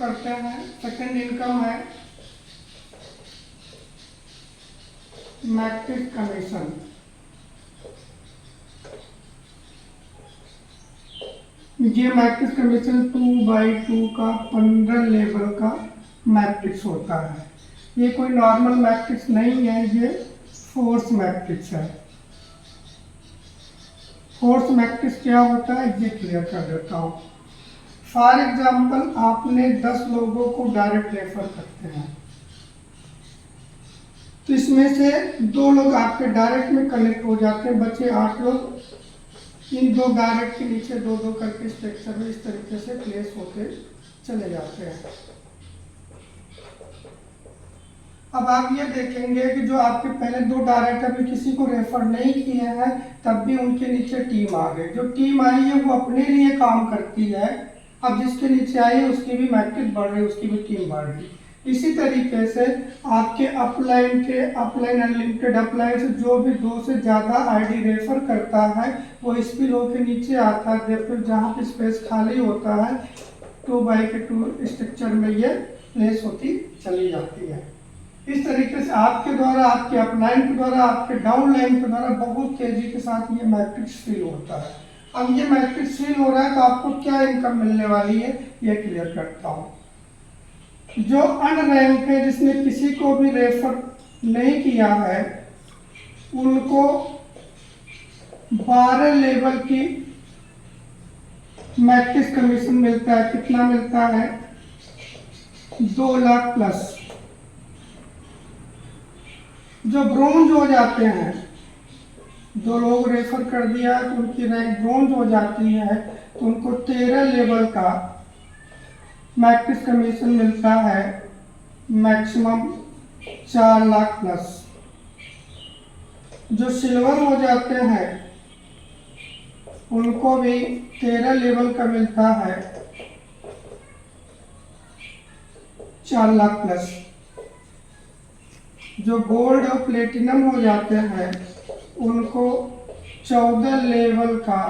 करते हैं। Second income है मैट्रिक्स कमीशन। ये मैट्रिक्स कमीशन 2/2 का 15 लेवल का मैट्रिक्स होता है। ये कोई नॉर्मल मैट्रिक्स नहीं है, ये फोर्स मैट्रिक्स है। फोर्स मैट्रिक्स क्या होता है ये क्लियर कर देता हूँ। फॉर एग्जाम्पल आपने 10 लोगों को डायरेक्ट रेफर करते हैं, तो इसमें से 2 लोग आपके डायरेक्ट में कनेक्ट हो जाते हैं, बचे 8 लोग इन 2 डायरेक्ट के नीचे 2-2 करके स्ट्रक्चर में इस तरीके से प्लेस होते चले जाते हैं। अब आप ये देखेंगे कि जो आपके पहले 2 डायरेक्ट अभी किसी को रेफर नहीं किए हैं, तब भी उनके नीचे टीम आ गई। जो टीम आई है वो अपने लिए काम करती है। अब जिसके नीचे आई है उसकी भी मैट्रिक्स बढ़ रही है, उसकी भी टीम बढ़ रही है। इसी तरीके से आपके अपलाइन अनलिमिटेड अपलाइन से जो भी 2 से ज़्यादा आईडी रेफर करता है वो इस भी लो के नीचे आता है। फिर जहाँ पे स्पेस खाली होता है 2/2 स्ट्रक्चर में ये प्लेस होती चली जाती है। इस तरीके से आपके द्वारा, आपके अपलाइन के द्वारा, आपके डाउन लाइन के द्वारा बहुत तेजी के साथ ये मैट्रिक्स फिल होता है। अब ये मैट्रिक्स फिल हो रहा है तो आपको क्या इनकम मिलने वाली है ये क्लियर करता हूँ। जो अनरैंक है, जिसने किसी को भी रेफर नहीं किया है, उनको 12 लेवल की मैट्रिक्स कमीशन मिलता है। कितना मिलता है? 2 लाख प्लस। जो ब्रोंज हो जाते हैं, 2 लोग रेफर कर दिया तो उनकी रैंक ब्रोंज हो जाती है, तो उनको 13 लेवल का मैट्रिक्स कमीशन मिलता है, मैक्सिमम 4 लाख प्लस। जो सिल्वर हो जाते हैं उनको भी 13 लेवल का मिलता है, 4 लाख प्लस। जो गोल्ड और प्लेटिनम हो जाते हैं उनको 14 लेवल का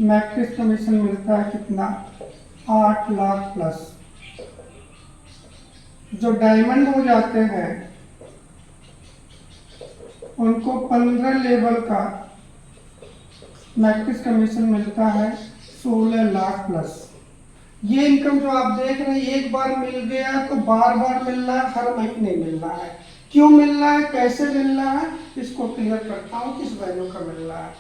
मैट्रिक्स कमीशन मिलता है। कितना? 8 लाख प्लस। जो डायमंड हो जाते हैं उनको 15 लेवल का मैट्रिक्स कमीशन मिलता है, 16 लाख प्लस। ये इनकम जो आप देख रहे हैं एक बार मिल गया तो बार बार मिल रहा है, हर महीने मिल रहा है। क्यों मिल रहा है, कैसे मिल रहा है, इसको क्लियर करता हूँ किस वैल्यू का मिल रहा है।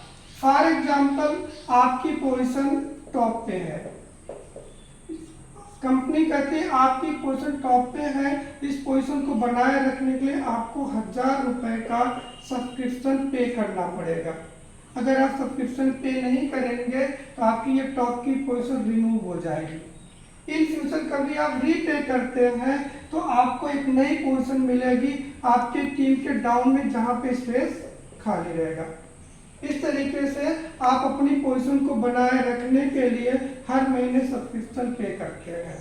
फॉर एग्जाम्पल आपकी पोजीशन टॉप पे है, कंपनी कहती है आपकी पोजीशन टॉप पे है, इस पोजीशन को बनाए रखने के लिए आपको 1000 रुपए का सब्सक्रिप्शन पे करना पड़ेगा। अगर आप सब्सक्रिप्शन पे नहीं करेंगे तो आपकी ये टॉप की पोजीशन रिमूव हो जाएगी। इन फ्यूचर कभी आप रीपे करते हैं तो आपको एक नई पोजीशन मिलेगी आपके टीम के डाउन में, जहां पे स्पेस खाली रहेगा। इस तरीके से आप अपनी पोजीशन को बनाए रखने के लिए हर महीने सब्सक्रिप्शन पे करते हैं।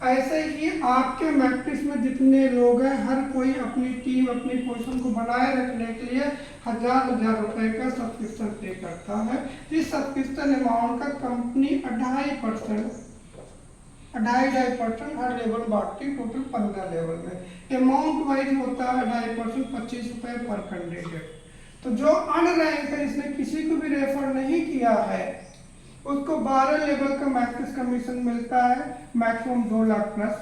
ऐसे ही आपके मैट्रिक्स में जितने लोग हैं हर कोई अपनी टीम, अपनी पोजीशन को बनाए रखने के लिए 1000 रुपए का सब्सक्रिप्शन पे करता है। इस सब्सक्रिप्शन अमाउंट का कंपनी 2.5% हर लेवल बांटती, टोटल 15 लेवल में। अमाउंट वाइज होता है 2.5%, 25 रुपए पर कैंडिडेट। तो जो अनरैंक है, जिसने किसी को भी रेफर नहीं किया है, उसको 12 लेवल का मैट्रिक्स कमीशन मिलता है, मैक्सिमम 2 लाख प्लस।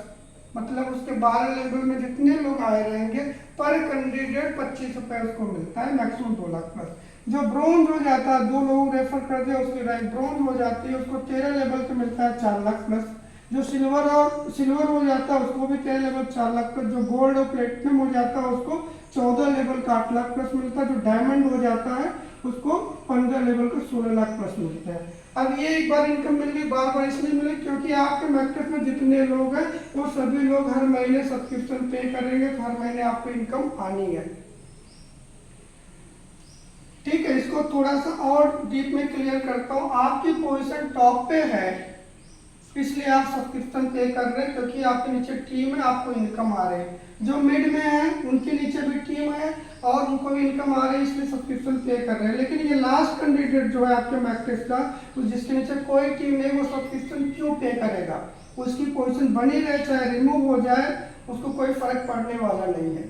मतलब उसके 12 लेवल में जितने लोग आए रहेंगे पर कैंडिडेट 25 रुपए उसको मिलता है, मैक्सिमम 2 लाख प्लस। जो ब्रोंज हो जाता है, 2 लोग रेफर कर दिया, उसकी रैंक ब्रोंज हो जाती है, उसको 13 लेवल का मिलता है, 4 लाख प्लस। जो सिल्वर हो जाता है उसको भी 13 लेवल 4 लाख प्लस। जो गोल्ड और प्लेटिनम हो जाता है उसको 14 लेवल का 8 लाख प्लस मिलता है। जो डायमंड हो जाता है उसको 15 लेवल का 16 लाख प्लस मिलता है। अब ये एक बार इनकम मिल गई, बार बार इसलिए मिले क्योंकि आपके मैट्रिक्स में जितने लोग हैं वो सभी लोग हर महीने सब्सक्रिप्शन पे करेंगे, तो हर महीने आपको इनकम आनी है। ठीक है, इसको थोड़ा सा और डीप में क्लियर करता हूँ। आपकी पोजीशन टॉप पे है इसलिए आप सब्सक्रिप्शन पे कर रहे हैं, क्योंकि आपके नीचे टीम है, आपको इनकम आ रही है। जो मिड में है उनके नीचे भी टीम है और उनको भी इनकम आ रही है, इसलिए सब्सक्रिप्शन पे कर रहे हैं। लेकिन ये लास्ट कैंडिडेट जो है आपके मैट्रिक्स का, तो जिसके नीचे कोई टीम नहीं, वो सब्सक्रिप्शन क्यों पे करेगा? उसकी पोजीशन बनी रहे चाहे रिमूव हो जाए, उसको कोई फर्क पड़ने वाला नहीं है।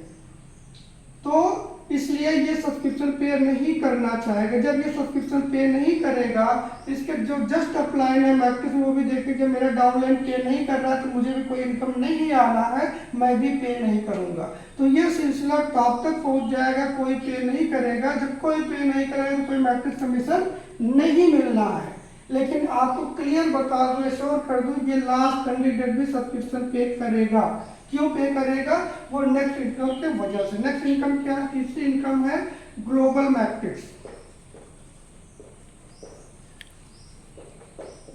तो इसलिए ये सब्सक्रिप्शन पे नहीं करना चाहेगा। जब ये सब्सक्रिप्शन पे नहीं करेगा, इसके जो जस्ट अपलाइन है मैट्रिक्स वो भी देखेंगे मेरा डाउनलाइन पे नहीं कर रहा, तो मुझे भी कोई इनकम नहीं आना है, मैं भी पे नहीं करूंगा। तो ये सिलसिला टॉप तक पहुंच जाएगा, कोई पे नहीं करेगा। जब कोई पे नहीं करेगा तो कोई मैट्रिक्स कमीशन नहीं मिलना है। लेकिन आपको क्लियर बता दूं, श्योर कर दूं, ये लास्ट कैंडिडेट भी सब्सक्रिप्शन पे करेगा। क्यों पे करेगा? वो नेक्स्ट इनकम के वजह से। नेक्स्ट इनकम क्या है? तीसरी इनकम है ग्लोबल मैट्रिक्स।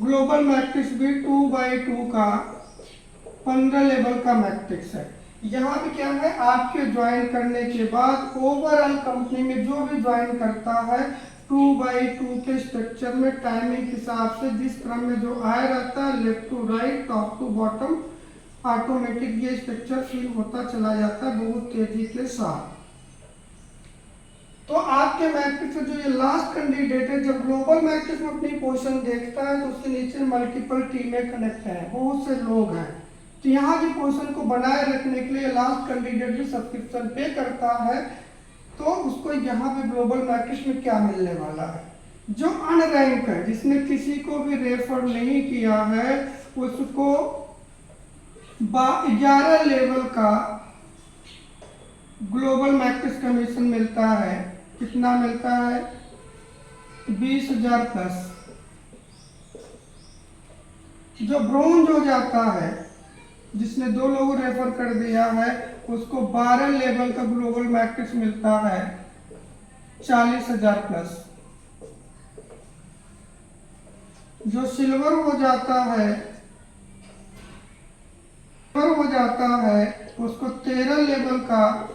ग्लोबल मैट्रिक्स भी 2x2 का 15 लेवल का मैट्रिक्स है। यहाँ भी क्या है, आपके ज्वाइन करने के बाद ओवरऑल कंपनी में जो भी ज्वाइन करता है 2x2 के स्ट्रक्चर में टाइमिंग के हिसाब से जिस क्रम में जो आया रहता है, left to right, top to bottom, automatic ये स्ट्रक्चर फिल होता चला जाता है बहुत तेजी के साथ। तो आपके मैट्रिक्स जो ये लास्ट कैंडिडेट है, जब ग्लोबल मैट्रिक्स में अपनी पोजीशन देखता है तो उसके नीचे मल्टीपल टीमें कनेक्ट हैं, बहुत से लोग हैं। तो यहाँ की पोजीशन को बनाए रखने के लिए लास्ट कैंडिडेट भी सब्सक्रिप्शन पे करता है। तो उसको यहाँ पे ग्लोबल मैट्रिक्स में क्या मिलने वाला है? जो अनरैंक है, जिसने किसी को भी रेफर नहीं किया है, उसको 11 लेवल का ग्लोबल मैट्रिक्स कमीशन मिलता है। कितना मिलता है? 20,000 प्लस। जो ब्रोंज हो जाता है, जिसने 2 लोगों रेफर कर दिया है, उसको 12 लेवल का ग्लोबल मैट्रिक्स मिलता है 40,000 प्लस। जो सिल्वर हो जाता है उसको 13 लेवल का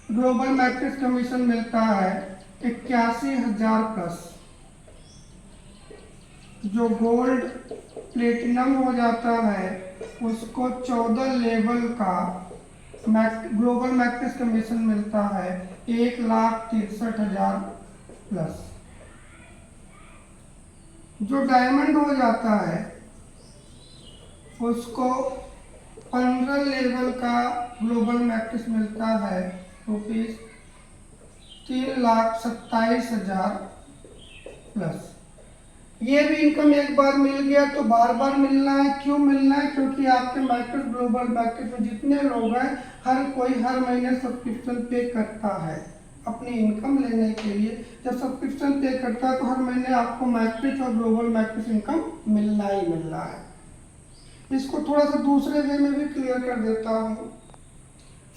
ग्लोबल मैट्रिक्स कमीशन मिलता है 81,000 प्लस। जो गोल्ड प्लेटिनम हो जाता है उसको 14 लेवल का ग्लोबल मैट्रिक्स कमीशन मिलता है 1,63,000 प्लस। जो डायमंड हो जाता है उसको 15 लेवल का ग्लोबल मैट्रिक्स मिलता है ₹3,27,000 प्लस। ये भी इनकम एक बार मिल गया तो बार बार मिलना है। क्यों मिलना है? क्योंकि आपके मैट्रिक्स ग्लोबल मैट्रिक्स में जितने लोग हैं, हर कोई हर महीने सब्सक्रिप्शन पे करता है अपनी इनकम लेने के लिए। जब सब्सक्रिप्शन पे करता है तो हर महीने आपको मैट्रिक्स और ग्लोबल मैट्रिक्स इनकम मिलना ही मिलना है। इसको थोड़ा सा दूसरे वे में भी क्लियर कर देता हूँ।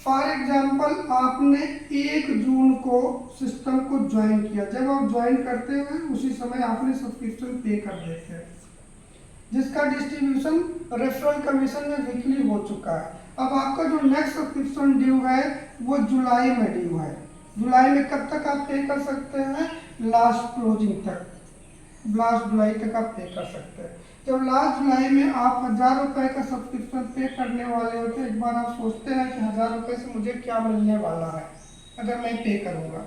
फॉर एग्जाम्पल, आपने 1 जून को सिस्टम को ज्वाइन किया। जब आप ज्वाइन करते हैं उसी समय आपने सब्सक्रिप्शन पे कर देते हैं, जिसका डिस्ट्रीब्यूशन रेफरल कमीशन में वीकली हो चुका है। अब आपका जो नेक्स्ट सब्सक्रिप्शन ड्यू है वो जुलाई में ड्यू है। जुलाई में कब तक आप पे कर सकते हैं? लास्ट क्लोजिंग तक, लास्ट जुलाई तक आप पे कर सकते हैं। जब लास्ट जुलाई में आप 1,000 रुपए का सब्सक्रिप्शन पे करने वाले होते हैं, एक बार आप सोचते हैं कि 1,000 रुपए से मुझे क्या मिलने वाला है अगर मैं पे करूंगा।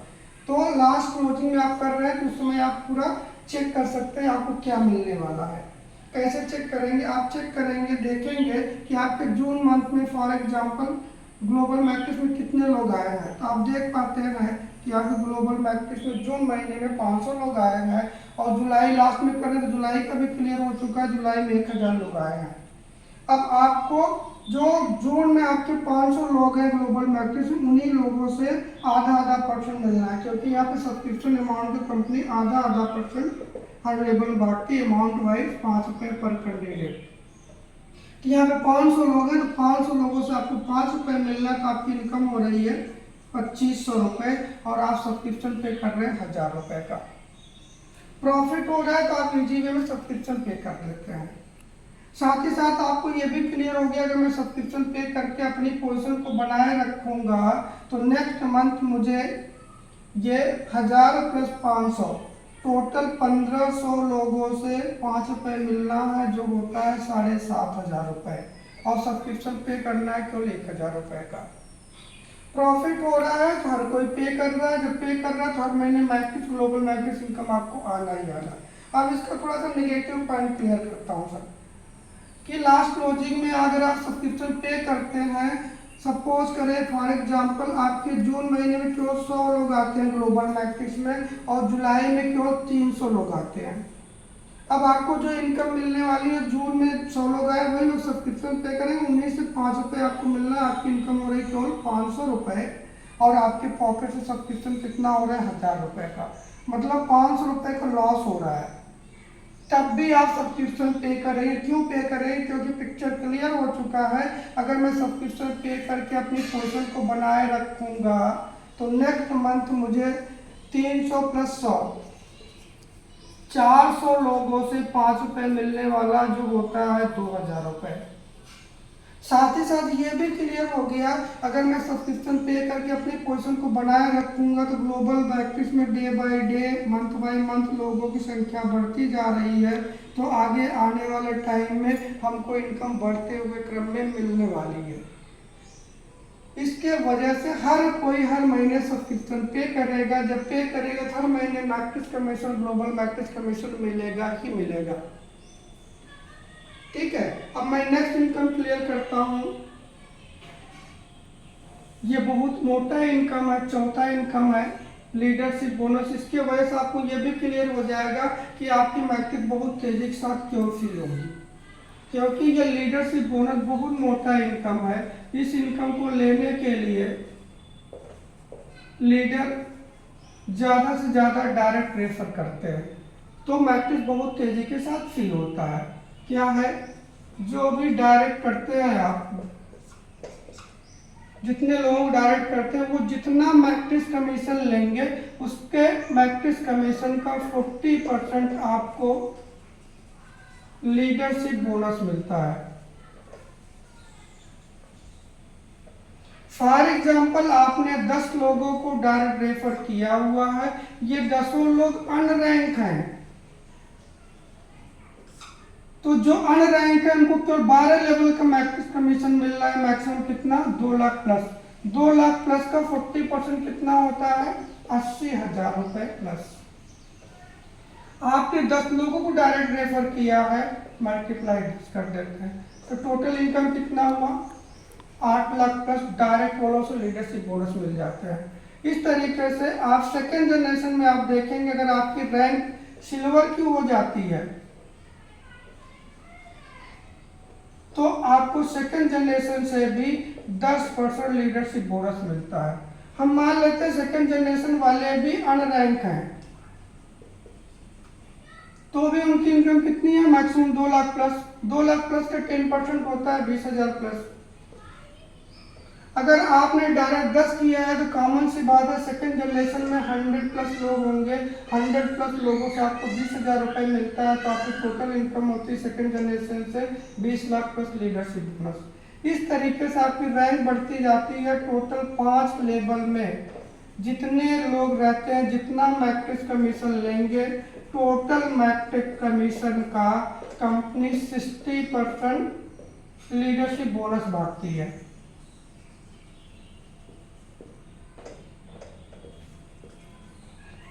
तो लास्ट क्लोजिंग में आप कर रहे हैं तो उस समय आप पूरा चेक कर सकते हैं आपको क्या मिलने वाला है। कैसे चेक करेंगे? आप चेक करेंगे, देखेंगे कि आपके जून मंथ में फॉर एग्जाम्पल ग्लोबल मैट्रिक्स में कितने लोग आए हैं। तो आप देख पाते हैं कि आपके ग्लोबल मैट्रिक्स में जून महीने में 500 लोग आए हैं और जुलाई लास्ट में करें तो जुलाई का भी क्लियर हो चुका है, जुलाई में 1,000 लोग आए हैं। अब आपको जो जून में आपके 500 लोग हैं ग्लोबल मैट्रिक्स, उन्हीं लोगों से आधा % मिलना है, क्योंकि यहाँ पे सब्सक्रिप्शन अमाउंट तो कंपनी आधा % हर लेवल बांटती है अमाउंट वाइज ₹5 पर कैंडिडेट। तो यहाँ पे 500 लोग हैं तो 500 लोगों से आपको ₹5 मिलना है, तो आपकी इनकम हो रही है ₹2,500 और आप सब्सक्रिप्शन पे कर रहे हैं 1,000 रुपए का। प्रॉफिट हो रहा है तो आप इजी वे में सब्सक्रिप्शन पे कर लेते हैं। साथ ही साथ आपको ये भी क्लियर हो गया, अगर मैं सब्सक्रिप्शन पे करके अपनी पोजीशन को बनाए रखूंगा तो नेक्स्ट मंथ मुझे ये 1,000 प्लस 500 टोटल 1,500 लोगों से ₹5 मिलना है, जो होता है 7,500 रुपए, और सब्सक्रिप्शन पे करना है केवल 1,000 रुपए का। प्रॉफिट हो रहा है तो हर कोई पे कर रहा है। जब पे कर रहा है तो हर महीने मैट्रिक्स ग्लोबल मैट्रिक्स इनकम आपको आना ही आना। अब इसका थोड़ा सा निगेटिव पॉइंट क्लियर करता हूँ सर, कि लास्ट क्लोजिंग में अगर आप सब्सक्रिप्शन पे करते हैं, सपोज करें फॉर एग्जांपल आपके जून महीने में केवल 100 लोग आते हैं ग्लोबल मैट्रिक्स में और जुलाई में केवल 300 लोग आते हैं। अब आपको जो इनकम मिलने वाली है, जून में 100 लोग आए, वही लोग सब्सक्रिप्शन पे करेंगे, उन्हीं से 5 रुपये आपको मिलना है। आपकी इनकम हो रही केवल 500 रुपये और आपके पॉकेट से सब्सक्रिप्शन कितना हो रहा है, 1000 रुपये का, मतलब 500 रुपये का लॉस हो रहा है। तब भी आप सब्सक्रिप्शन पे करेंगे। क्यों पे करेंगे? क्योंकि पिक्चर क्लियर हो चुका है। अगर मैं सब्सक्रिप्शन पे करके अपनी पोजीशन को बनाए रखूंगा तो नेक्स्ट मंथ मुझे 300 प्लस 100 400 लोगों से 5 रुपये मिलने वाला जो होता है 2000 रुपये। साथ ही साथ ये भी क्लियर हो गया, अगर मैं सब्सक्रिप्शन पे करके अपनी पोजीशन को बनाए रखूंगा तो ग्लोबल मैट्रिक्स में day by day, month by month लोगों की संख्या बढ़ती जा रही है, तो आगे आने वाले टाइम में हमको इनकम बढ़ते हुए क्रम में मिलने वाली है। इसके वजह से हर कोई हर महीने सब्सक्रिप्शन पे करेगा। जब पे करेगा तो हर महीने matrix commission, global matrix commission मिलेगा ही मिलेगा। ठीक है, अब मैं नेक्स्ट इनकम क्लियर करता हूं। ये बहुत मोटा इनकम है, चौथा इनकम है लीडरशिप बोनस। इसके वजह से आपको ये भी क्लियर हो जाएगा कि आपकी मैट्रिक्स बहुत तेजी के साथ क्यों फील होगी, क्योंकि ये लीडरशिप बोनस बहुत मोटा इनकम है। इस इनकम को लेने के लिए लीडर ज़्यादा से ज़्यादा डायरेक्ट रेफर करते हैं, तो मैट्रिक्स बहुत तेजी के साथ फील होता है। क्या है? जो भी डायरेक्ट करते हैं, आप जितने लोग डायरेक्ट करते हैं वो जितना मैट्रिक्स कमीशन लेंगे उसके मैट्रिक्स कमीशन का 40% आपको लीडरशिप बोनस मिलता है। फॉर एग्जाम्पल आपने 10 लोगों को डायरेक्ट रेफर किया हुआ है, ये 10 लोग अनरैंक हैं, तो जो अनरैंक है उनको केवल 12 लेवल का मैट्रिक्स कमीशन मिल रहा है। मैक्सिमम कितना? 2 लाख प्लस। 2 लाख प्लस का 40% कितना होता है? 80,000 रुपए प्लस। आपने 10 लोगों को डायरेक्ट रेफर किया है, मल्टीप्लाई कर देते हैं तो टोटल इनकम कितना हुआ? 8 लाख प्लस डायरेक्ट वालों से लीडरशिप बोनस मिल जाते हैं। इस तरीके से आप सेकेंड जनरेशन में आप देखेंगे, अगर आपकी रैंक सिल्वर की हो जाती है तो आपको सेकेंड जनरेशन से भी 10% लीडरशिप बोनस मिलता है। हम मान लेते हैं सेकेंड जनरेशन वाले भी अनरैंक हैं, तो भी उनकी इनकम कितनी है? Maximum 2 lakh plus. 2 lakh plus का 10% होता है 20,000 प्लस। अगर आपने डायरेक्ट 10 किया है तो कॉमन सी बात है, सेकेंड जनरेशन में 100 प्लस लोग होंगे, 100 प्लस लोगों से आपको 20,000 रुपये मिलता है, तो आपकी टोटल इनकम होती है सेकेंड जनरेशन से 20 लाख प्लस लीडरशिप बोनस। इस तरीके से आपकी रैंक बढ़ती जाती है। टोटल 5 लेवल में जितने लोग रहते हैं, जितना मैट्रिक्स कमीशन लेंगे, टोटल मैट्रिक्स कमीशन का कंपनी 60% लीडरशिप बोनस बांटती है।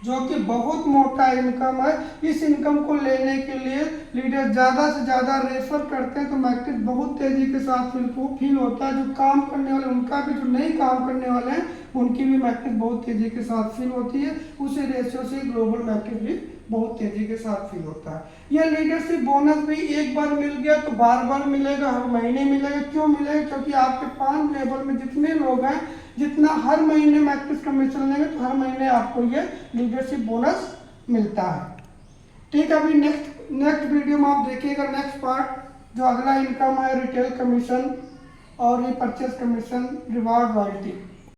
जो कि बहुत मोटा इनकम है। इस इनकम को लेने के लिए लीडर ज़्यादा से ज़्यादा रेफर करते हैं तो मैट्रिक्स बहुत तेज़ी के साथ फील होता है। जो काम करने वाले उनका भी, जो नहीं काम करने वाले हैं उनकी भी मैट्रिक्स बहुत तेज़ी के साथ फील होती है। उसी रेशियो से ग्लोबल मैट्रिक्स भी बहुत तेज़ी के साथ फील होता है। यह लीडरशिप बोनस भी एक बार मिल गया तो बार बार मिलेगा, हर महीने मिलेगा। क्यों मिलेगा? क्योंकि आपके 5 लेवल में जितने लोग हैं, जितना हर महीने मैट्रिक्स कमीशन लेंगे तो हर महीने आपको ये लीडरशिप बोनस मिलता है। ठीक है, अभी नेक्स्ट वीडियो में आप देखिएगा नेक्स्ट पार्ट, जो अगला इनकम है रिटेल कमीशन और ये परचेज कमीशन, रिवार्ड रॉयल्टी।